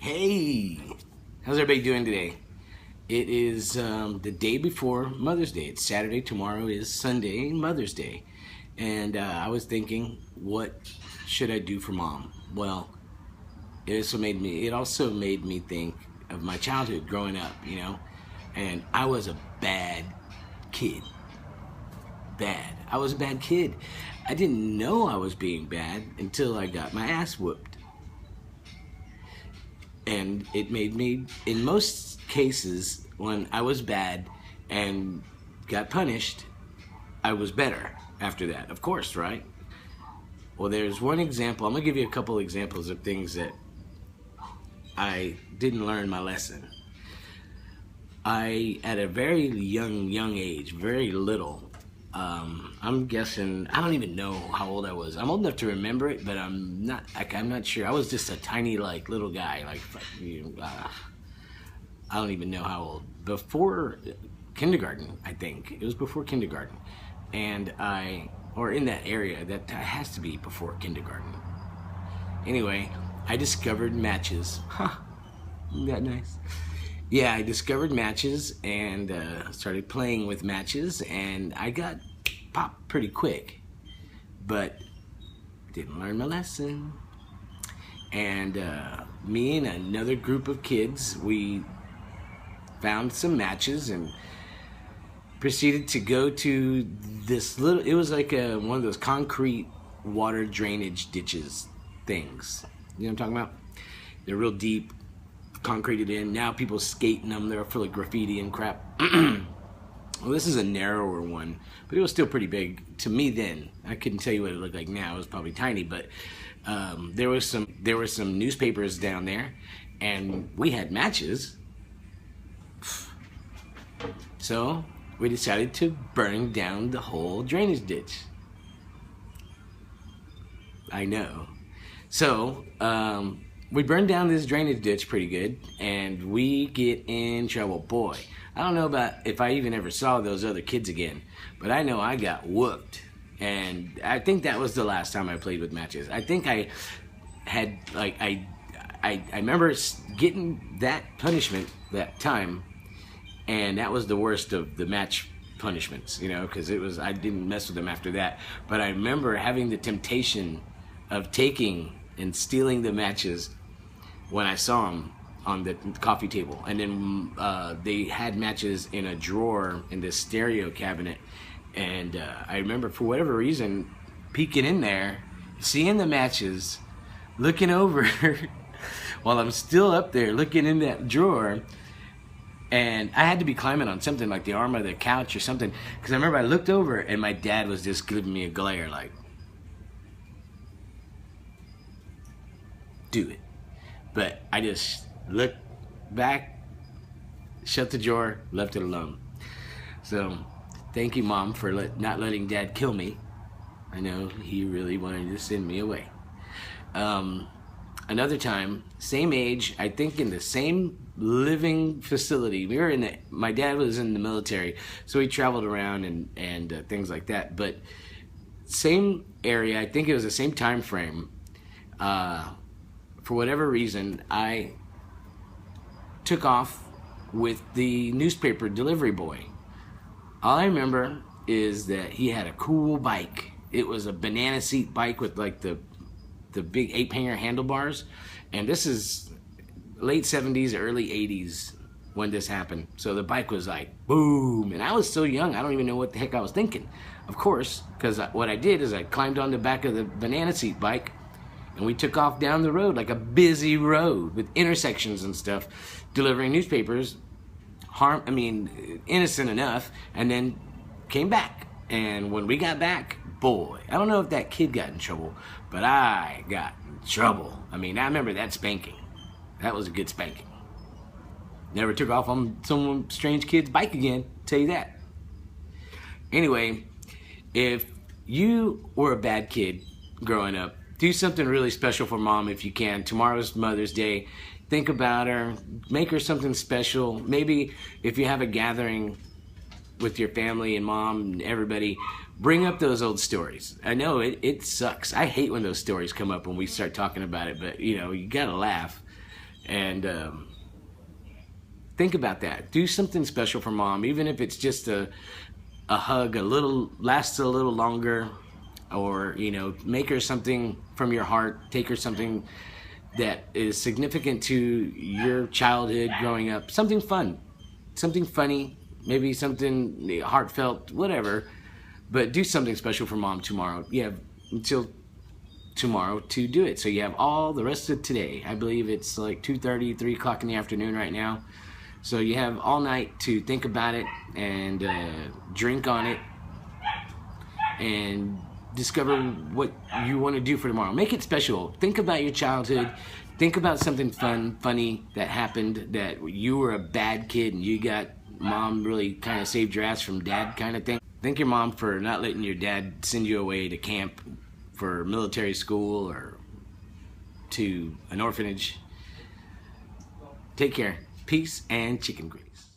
Hey, how's everybody doing today? It is the day before Mother's Day. It's Saturday. Tomorrow is Sunday, Mother's Day. And I was thinking, what should I do for mom? Well, it also made me think of my childhood growing up, and I was a bad kid. Bad. I was a bad kid. I didn't know I was being bad until I got my ass whooped. And it made me, in most cases, when I was bad and got punished, I was better after that, of course, right? Well, there's one example. I'm gonna give you a couple examples of things that I didn't learn my lesson. At a very young age, very little, I'm guessing, I don't even know how old I was. I'm old enough to remember it, but I'm not sure. I was just a tiny, little guy, I don't even know how old. Before kindergarten, I think. It was before kindergarten. Or in that area, that has to be before kindergarten. Anyway, I discovered matches. Huh, isn't that nice? Yeah, I discovered matches and started playing with matches, and I got popped pretty quick, but didn't learn my lesson. And me and another group of kids, we found some matches and proceeded to go to this it was like one of those concrete water drainage ditches things. You know what I'm talking about? They're real deep, concreted in. Now people skate in them. They're full of graffiti and crap. Well, this is a narrower one, but it was still pretty big to me then. I couldn't tell you what it looked like now. It was probably tiny, but there were some newspapers down there, and we had matches. So we decided to burn down the whole drainage ditch. I know. So we burned down this drainage ditch pretty good, and we get in trouble. Boy, I don't know about if I even ever saw those other kids again, but I know I got whooped. And I think that was the last time I played with matches. I think I had, I remember getting that punishment that time, and that was the worst of the match punishments, because I didn't mess with them after that. But I remember having the temptation of taking and stealing the matches when I saw them on the coffee table. And then they had matches in a drawer in this stereo cabinet. And I remember, for whatever reason, peeking in there, seeing the matches, looking over while I'm still up there looking in that drawer. And I had to be climbing on something like the arm of the couch or something, because I remember I looked over and my dad was just giving me a glare like, do it. But I just looked back, shut the drawer, left it alone. So thank you, Mom, for not letting Dad kill me. I know he really wanted to send me away. Another time, same age, I think in the same living facility. My dad was in the military, so he traveled around and things like that. But same area, I think it was the same time frame. For whatever reason, I took off with the newspaper delivery boy. All I remember is that he had a cool bike. It was a banana seat bike with the big 8-hanger handlebars. And this is late 70s, early 80s when this happened. So the bike was like, boom. And I was so young, I don't even know what the heck I was thinking. Of course, because what I did is I climbed on the back of the banana seat bike, and we took off down the road, like a busy road with intersections and stuff, delivering newspapers. Innocent enough, and then came back. And when we got back, boy, I don't know if that kid got in trouble, but I got in trouble. I remember that spanking. That was a good spanking. Never took off on some strange kid's bike again, tell you that. Anyway, if you were a bad kid growing up, do something really special for Mom if you can. Tomorrow's Mother's Day. Think about her. Make her something special. Maybe if you have a gathering with your family and Mom and everybody, bring up those old stories. I know it sucks. I hate when those stories come up when we start talking about it, but you gotta laugh. And think about that. Do something special for mom, even if it's just a hug, lasts a little longer, or make her something from your heart. Take her something that is significant to your childhood growing up. Something fun, something funny, maybe something heartfelt, whatever. But do something special for mom tomorrow. You have until tomorrow to do it. So you have all the rest of today. I believe it's like 2:30, 3 o'clock in the afternoon right now. So you have all night to think about it and drink on it and discover what you want to do for tomorrow. Make it special. Think about your childhood. Think about something funny that happened, that you were a bad kid and you got mom really kind of saved your ass from dad kind of thing. Thank your mom for not letting your dad send you away to camp for military school or to an orphanage. Take care. Peace and chicken grease.